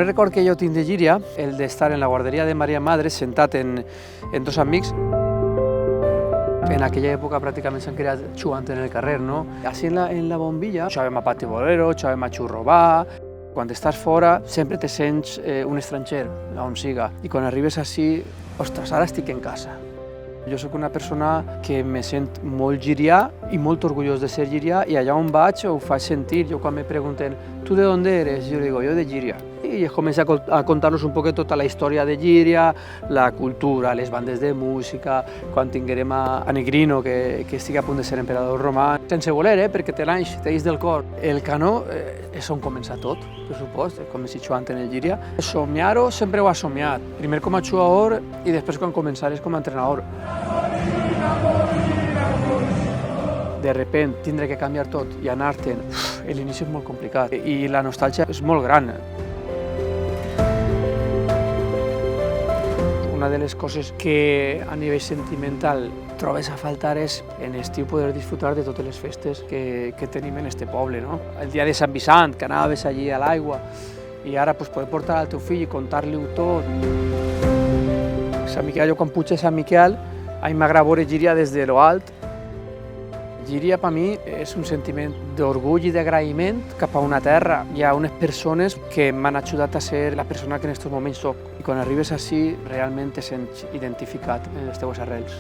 primer record que jo tinc de Llíria, el d'estar en la guarderia de Maria Madre, sentat en dos amics. En aquella època pràcticament s'han creat jugant en el carrer, no? Així en la bombilla, jugàvem a pati bolero, jugàvem a xurrobar. Quan estàs fora sempre te sents un estranger, on siga. I quan arribes així, ostres, ara estic en casa. Jo sóc una persona que me sent molt llirià i molt orgullós de ser llirià, i allà on vaig ho faig sentir. Jo quan me pregunten, tu de on eres? Jo digo, jo de Llíria. I començo a contar-los un poquet tota la història de Llíria, la cultura, les bandes de música, quan tinguérem a Negrino, que estigui a punt de ser emperador romà. Sense voler, perquè te l'eix del cor. El canó és on comença tot, per supost, començar jugant en el Llíria. Somiar-ho sempre ho he somiat, primer com a jugador i després quan començares com a entrenador. De repent tindre que canviar tot i anar-te'n, l'inici és molt complicat i la nostàlgia és molt gran. Una de les coses que a nivell sentimental trobes a faltar és en estiu poder disfrutar de totes les festes que tenim en este poble, no? El dia de Sant Vicent, que anaves allí a l'aigua, i ara poder portar al teu fill i contar-li-ho tot. Sant Miquel, jo quan puig a Sant Miquel, a mi m'agrada veure Llíria des de lo alt. Llíria per mi és un sentiment d'orgull i d'agraïment cap a una terra. Hi ha unes persones que m'han ajudat a ser la persona que en aquests moments soc. I quan arribes així, realment te sents identificat en les teves arrels.